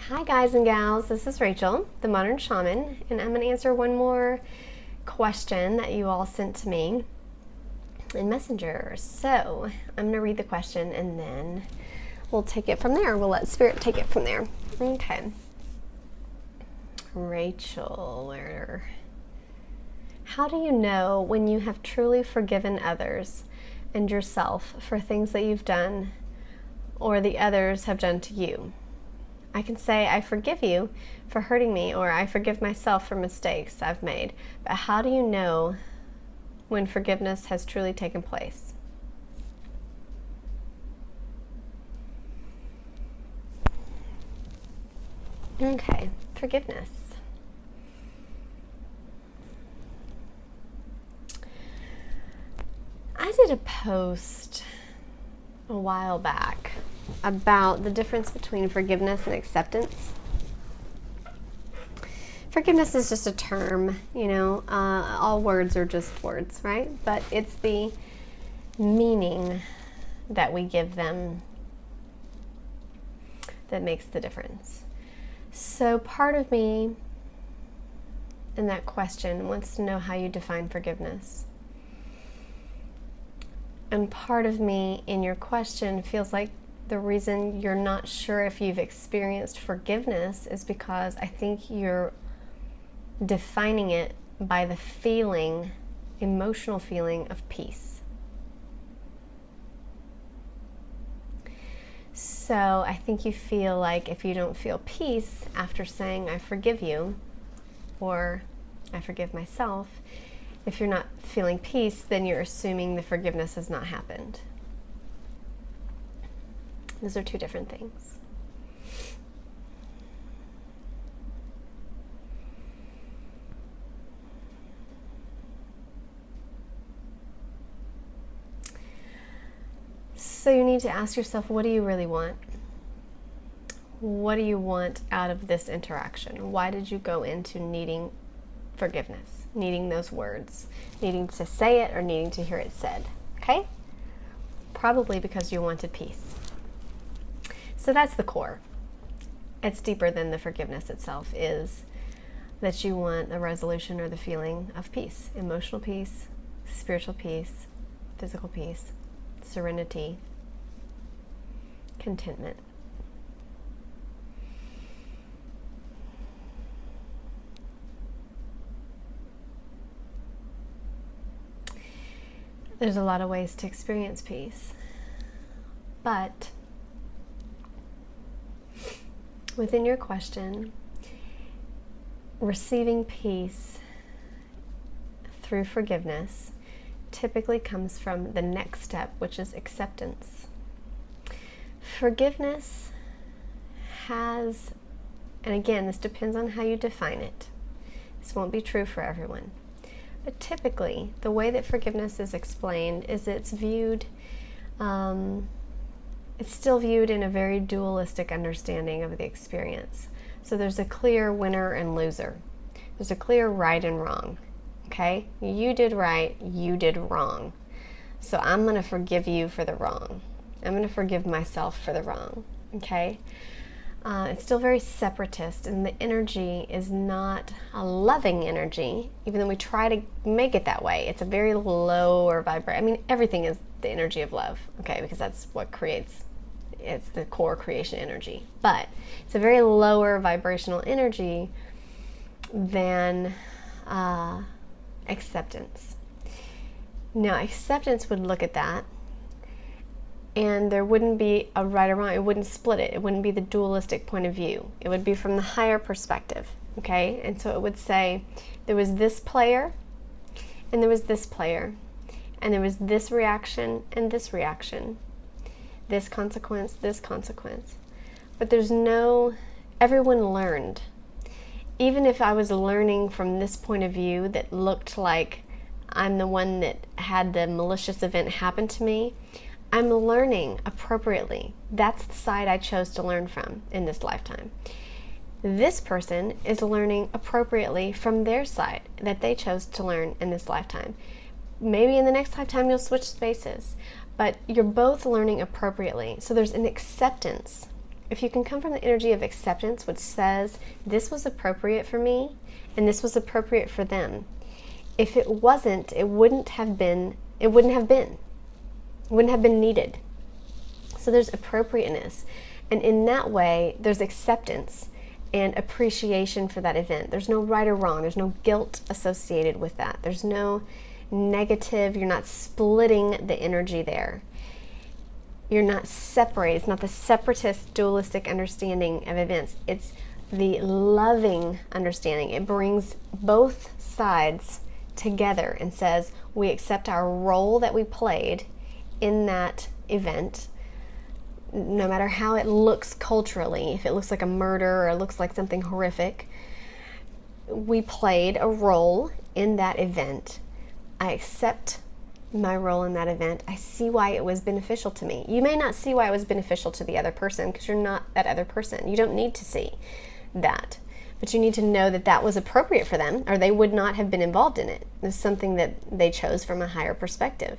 Hi guys and gals, this is Rachel, the Modern Shaman, and I'm going to answer one more question that you all sent to me in Messenger. So I'm going to read the question and then we'll take it from there. We'll let Spirit take it from there. Okay. Rachel, how do you know when you have truly forgiven others and yourself for things that you've done or the others have done to you? I can say, I forgive you for hurting me, or I forgive myself for mistakes I've made. But how do you know when forgiveness has truly taken place? Okay, forgiveness. I did a post a while back about the difference between forgiveness and acceptance. Forgiveness is just a term, all words are just words, right? But it's the meaning that we give them that makes the difference. So part of me in that question wants to know how you define forgiveness. And part of me in your question feels like the reason you're not sure if you've experienced forgiveness is because I think you're defining it by the feeling, emotional feeling of peace. So I think you feel like if you don't feel peace after saying I forgive you or I forgive myself, if you're not feeling peace, then you're assuming the forgiveness has not happened. Those are two different things. So you need to ask yourself, what do you really want? What do you want out of this interaction? Why did you go into needing forgiveness, needing those words, needing to say it or needing to hear it said? Okay? Probably because you wanted peace. So that's the core. It's deeper than the forgiveness itself, is that you want a resolution or the feeling of peace, emotional peace, spiritual peace, physical peace, serenity, contentment. There's a lot of ways to experience peace, but within your question, receiving peace through forgiveness typically comes from the next step, which is acceptance. Forgiveness has, and again, this depends on how you define it. This won't be true for everyone. But typically, the way that forgiveness is explained is it's viewed, it's still viewed in a very dualistic understanding of the experience. So there's a clear winner and loser. There's a clear right and wrong. Okay? You did right, you did wrong. So I'm going to forgive you for the wrong. I'm going to forgive myself for the wrong. Okay? It's still very separatist, and the energy is not a loving energy, even though we try to make it that way. It's a very lower vibration. I mean, everything is the energy of love, okay, because that's what creates, it's the core creation energy. But it's a very lower vibrational energy than acceptance. Now, acceptance would look at that, and there wouldn't be a right or wrong. It wouldn't split it. It wouldn't be the dualistic point of view. It would be from the higher perspective, okay? And so it would say there was this player, and there was this player, and there was this reaction and this reaction, this consequence, this consequence. But there's no, everyone learned. Even if I was learning from this point of view that looked like I'm the one that had the malicious event happen to me, I'm learning appropriately. That's the side I chose to learn from in this lifetime. This person is learning appropriately from their side that they chose to learn in this lifetime. Maybe in the next lifetime you'll switch spaces, but you're both learning appropriately. So there's an acceptance if you can come from the energy of acceptance, which says this was appropriate for me and this was appropriate for them. If it wasn't, it wouldn't have been needed. So there's appropriateness. And in that way, there's acceptance and appreciation for that event. There's no right or wrong. There's no guilt associated with that. There's no negative. You're not splitting the energy there. You're not separated. It's not the separatist, dualistic understanding of events. It's the loving understanding. It brings both sides together and says, we accept our role that we played in that event, no matter how it looks culturally. If it looks like a murder or it looks like something horrific, we played a role in that event. I accept my role in that event. I see why it was beneficial to me. You may not see why it was beneficial to the other person because you're not that other person. You don't need to see that. But you need to know that that was appropriate for them, or they would not have been involved in it. It's something that they chose from a higher perspective.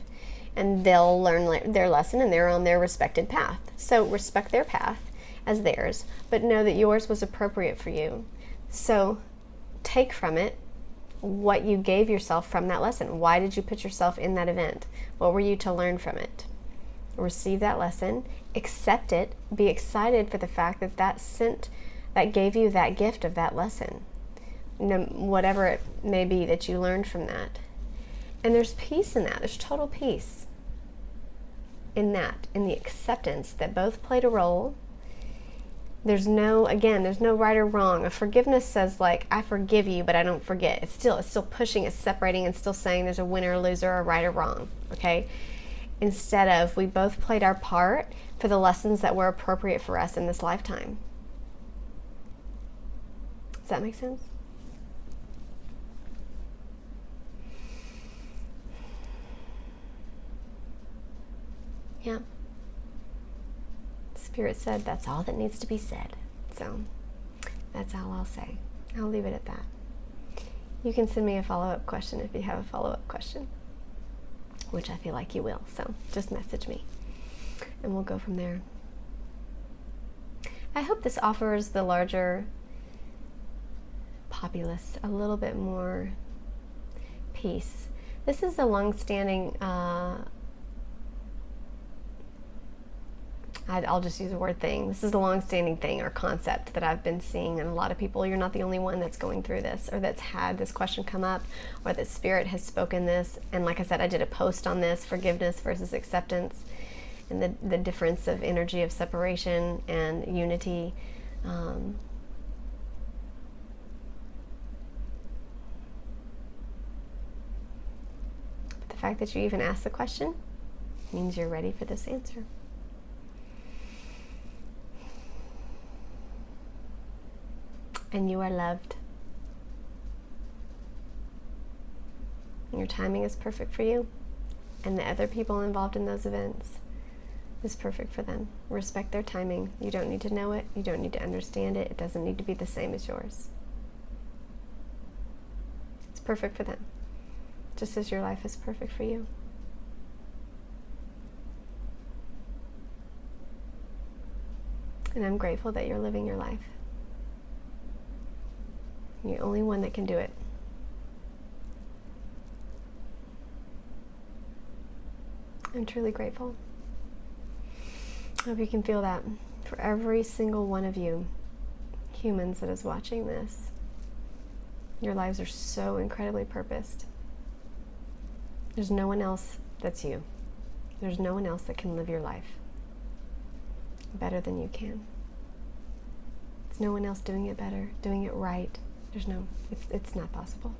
And they'll learn their lesson and they're on their respected path. So respect their path as theirs, but know that yours was appropriate for you. So take from it what you gave yourself from that lesson. Why did you put yourself in that event? What were you to learn from it? Receive that lesson, accept it, be excited for the fact that that gave you that gift of that lesson, whatever it may be that you learned from that. And there's peace in that. There's total peace in that, in the acceptance that both played a role. There's no right or wrong. A forgiveness says, like, I forgive you, but I don't forget. It's still pushing, it's separating, and still saying there's a winner, loser, or right or wrong, okay? Instead of, we both played our part for the lessons that were appropriate for us in this lifetime. Does that make sense? Yeah. Spirit said that's all that needs to be said. So that's all I'll say. I'll leave it at that. You can send me a follow-up question if you have a follow-up question, which I feel like you will. So just message me and we'll go from there. I hope this offers the larger populace a little bit more peace. This is a long-standing I'll just use the word thing. This is a long-standing thing or concept that I've been seeing in a lot of people. You're not the only one that's going through this or that's had this question come up or that Spirit has spoken this. And like I said, I did a post on this, forgiveness versus acceptance, and the difference of energy of separation and unity. But the fact that you even asked the question means you're ready for this answer. And you are loved. Your timing is perfect for you, and the other people involved in those events is perfect for them. Respect their timing. You don't need to know it. You don't need to understand it. It doesn't need to be the same as yours. It's perfect for them, just as your life is perfect for you. And I'm grateful that you're living your life. You're the only one that can do it. I'm truly grateful. I hope you can feel that for every single one of you humans that is watching this. Your lives are so incredibly purposed. There's no one else that's you. There's no one else that can live your life better than you can. There's no one else doing it better, doing it right. It's not possible.